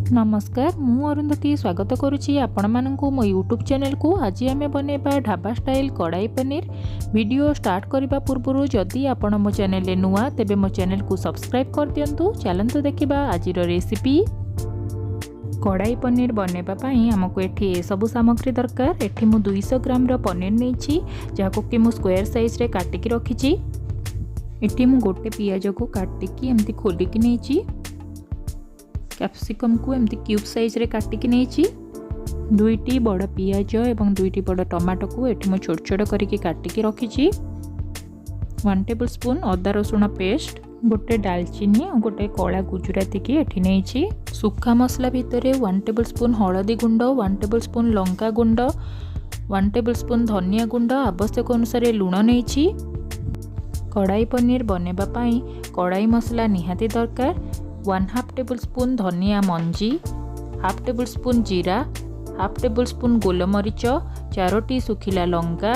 नमस्कार मु अरुंधति स्वागत करुच्ची आपण मानकु मो यूट्यूब चैनल को। आज आम बनैबा ढाबा स्टाइल कड़ाई पनीर। वीडियो स्टार्ट करने पूर्व जदि आपण मो चैनल नुआ तेबे मो चैनल को सब्सक्राइब कर दियंतु। चलंतु देखिबा आज रेसिपी। कड़ाई पनीर बनैबा आमको एठी सब सामग्री दरकार। एठी मु 200 ग्राम रो पनीर नेछि जाको कि मु स्क्वायर साइज रे काटिकी रखिछि। एठी मु गोटे पियाज को काटिकी एमती खोलिकी नेछि। कैप्सिकम को एमती क्यूब साइज रे काटिकी नेछि। दुईटी बड़ पियाज एवं दुईटी बड़ टमाटो को एठी मु छोट छोट करिकी काटिकी रखिछि। 1 टेबल स्पून अदा रसुण पेस्ट, गोटे दालचीनी और गोटे कला गुजराती की एठी नेछि। सुखा मसला भितर 1 टेबल स्पून हळदी गुंड, 1 टेबल स्पून लंका गुंड, 1 टेबल स्पून धनिया गुंड, आवश्यक अनुसार लुण नेछि। कड़ाई पनीर बनैबा पई कड़ाई मसला निहाती दरकार। 1/2 टेबल स्पून धनिया मंजी, 1/2 टेबल स्पून जीरा, 1/2 टेबल स्पून गोलमरीच, 4टी सुखिला लंका,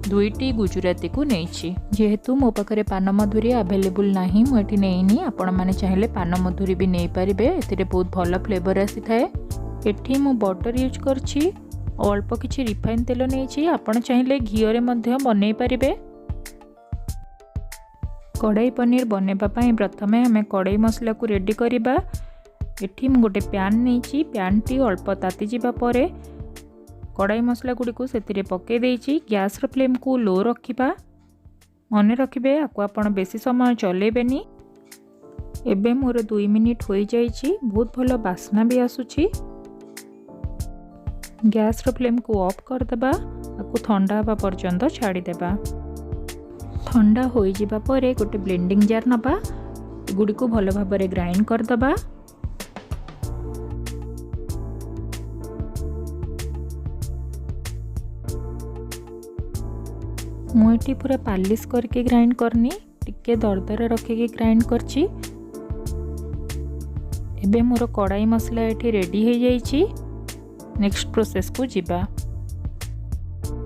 2टी गुजराती को नेछि। जेहेतु मो पाखरे पान मधुरी अवेलेबल नाही मु एठी नेइनी, आपण माने चाहिले पान मधुरी भी नै पारिबे। एथिरे बहुत भल फ्लेवर आसी थाए। एठी मु बटर यूज करछि, अल्प किछि रिफाइन तेल नेछि। आपण चाहिले घियो रे मध्ये बनै पारिबे। कड़ाई पनीर बनैबा पई प्रथमे हमें कड़ाई मसला को रेडी करिबा। एठी मु गोटे पैन नेछि। पैन टी अल्प ताती जिबा परे कड़ाई मसला गुडी को सेतिरे पके देछि। गैस रो फ्लेम को लो रखिबा। मने रखिबे आको आपण बेसी समय चलेबेनी। एबे मोर 2 मिनिट होई जाइछि। बहुत भलो बास्ना भी आसुछि। गैस रो फ्लेम को ऑफ कर देबा। आको ठंडा हबा पर्यंत छाड़ी देबा। ठंडा हो जाबा परे गोटे ब्लेंडिंग जार नबा। गुडी को भलो भाबरे ग्राइंड कर दबा। मु एठी पूरा पालिश करके ग्राइंड करनी, टिके दरदर रखिके ग्राइंड करछि। एबे मोर कड़ाई मसला एठी रेडी हो जाइछि। नेक्स्ट प्रोसेस को जिबा।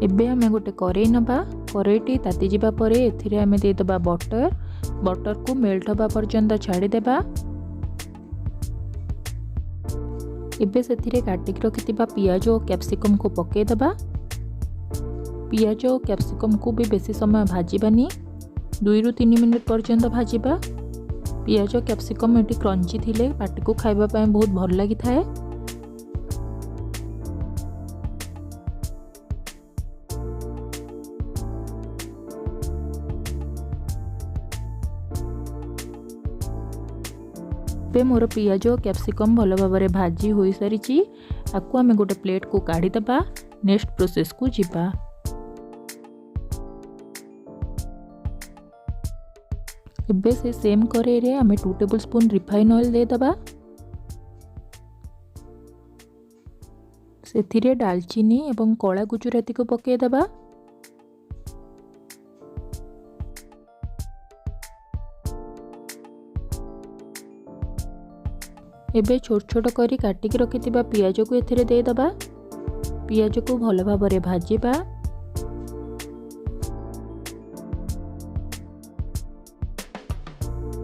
एबे हमें गोटे करेई नबा। करेईटी ताती जिबा परे एथिरे हमें दे दबा बटर। बटर को मेल्ट हबा पर्यंत छाड़ी देबा। एबे सेथिरे काटिक रखितिबा पियाज और कैप्सिकम को पके दबा। पियाज और कैप्सिकम को भी बेसी समय भाजीबानी, 2 रु 3 मिनिट पर्यंत भाजीबा। पियाज और कैप्सिकम एटी क्रंची थिले पाटी को खाइबा पय बहुत भल लागि थाए। पे मोर पियाज और कैप्सिकम भल भाव में भाजी हो सारी। आपको आम गोटे प्लेट को काढ़ी दबा। नेक्स्ट प्रोसेस को जिबा। एबे से सेम करेई रे आम 2 टेबल स्पून रिफाइन ऑयल दे दबा। सेथिरे दालचीनी एवं कला गुजराती को पके दबा। एबे छोट छोट करी काटिकी रखितिबा पियाज को एथिरे दे दबा। पियाज को भल भाव में भाजीबा।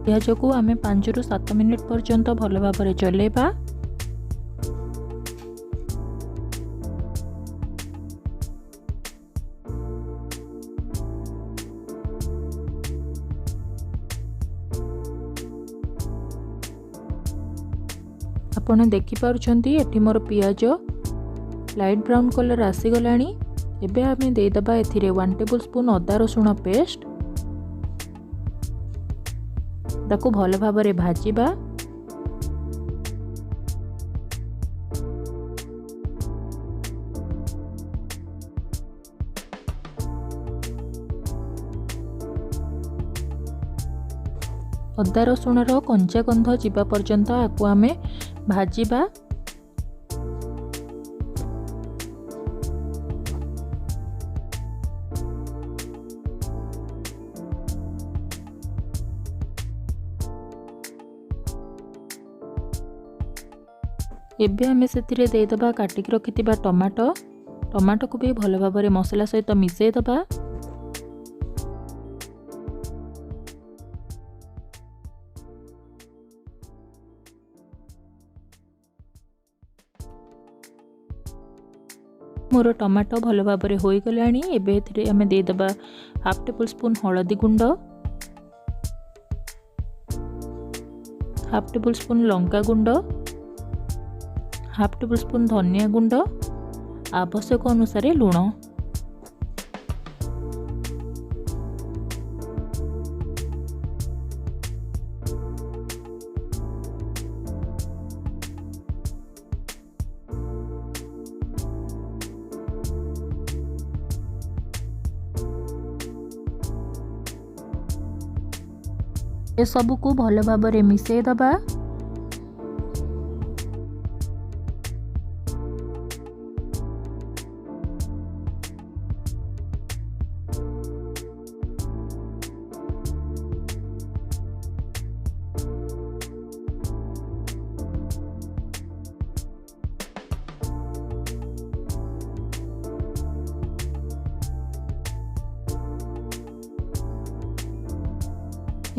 पियाज को आमे 5 रु 7 मिनिट पर्यंत भल भाव में चलेबा। आपण देखि पारुछंती एठी मोर पियाज लाइट ब्राउन कलर आसी गलानी। एबे हमें दे दबा एथिरे 1 टेबल स्पून अदा रसुण पेस्ट। ताको भल भाव में भाजीबा। अदा रसुण रो कंचा गंध जीवा पर्यंत आको आमे भाजीबा। एबे हमें सेतिरे दे दबा काटिक रखितिबा टमाटो। टमाटो को भी भल भाव में मसला सहित मिसई दबा। मोर टमाटो भल भाव में हो गलानी। एबे एथिरे आमे दे दबा हाफ टेबल स्पून हळदी गुंड, हाफ टेबल स्पून लंका गुंड, हाफ टेबल स्पून धनिया गुंड, आवश्यक अनुसार लुण। ए सब को भल भाव में मिसई दबा।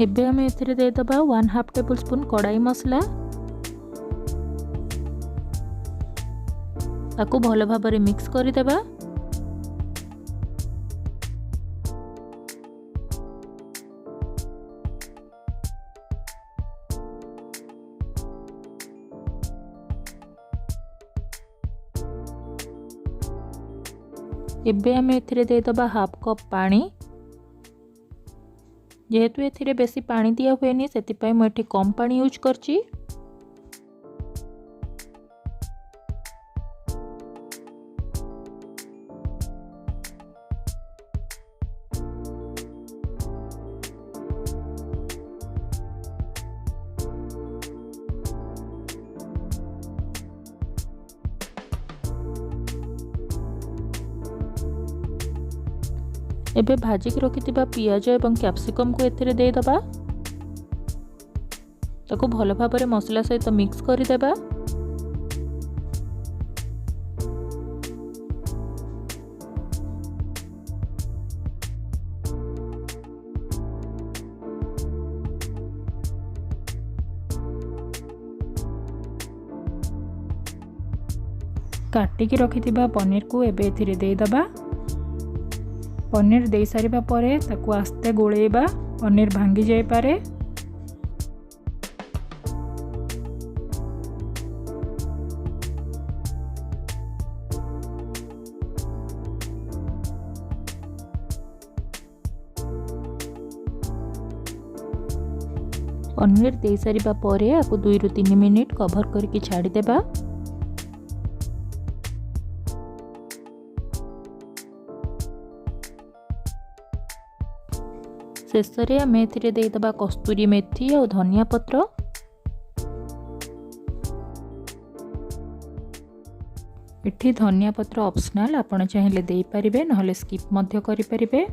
एबे आमे एथिरे दे दबा 1/2 टेबल स्पून कड़ाई मसला। ताको भल भाव में मिक्स कर देबा। एबे आमे एथिरे दे दबा हाफ कप पानी। जेहेतु एथिरे बेसी पानी दिया हुएनी सेतिपाई मैं एठी कम पानी यूज करची। एबे भाजिक रखिथिबा पियाज एवं कैप्सिकम को एथिरे दे दबा। ताको भल भाव में मसला सहित मिक्स कर देबा। काटिकी रखिथिबा पनीर को एबे एथिरे दे दबा। पनीर दे सारिबा परे ताकू आस्ते गोलेबा, पनीर भांगी जाय पारे। पनीर दे सारिबा परे आकु 2 ରୁ 3 मिनिट कवर करके छाड़ी देबा। शेष में आम एथिरे देदबा कस्तूरी मेथी और धनिया पत्र। एठी धनिया पत्र ऑप्शनल, आपण चाहिले देई परिबे नहले स्किप मध्य करि परिबे।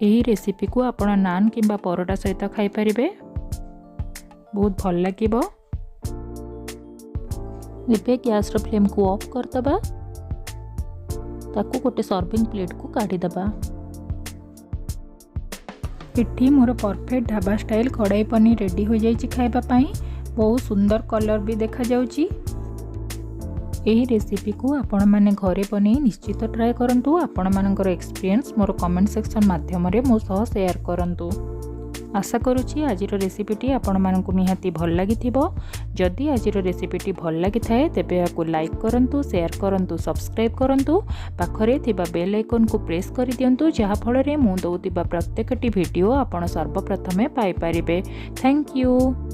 एही रेसिपी को आपण नान किंबा परोटा सहित खाई परिबे, बहुत भल लागिबो। एबे गैस रो फ्लेम को ऑफ कर दबा। ताकू गोटे सर्विंग प्लेट को काढी दबा। इठी मोर परफेक्ट ढाबा स्टाइल कड़ाई पनीर रेडी हो जाइए खाइबा पाई। बहुत सुंदर कलर भी देखा जाउची। एही रेसिपी को आपण माने घरे बने निश्चित ट्राए करंतु। आपण मानकर एक्सपीरियंस मोर कमेंट सेक्शन माध्यम रे मो सह शेयर करंतु। आशा करुछि आजिर रेसिपीटी आपण मानकु निहाती भल लागिथिबो। जदि आजिर रेसिपीटी भल लागिथाए तेबे याकु लाइक करंतु, शेयर करंतु, सब्सक्राइब करंतु। पाखरे थिबा बेल आइकन को प्रेस करि दियंतु, जहा फल रे मु दउतिबा प्रत्येकटी वीडियो आपण सर्वप्रथमे पाई परिबे। Thank you.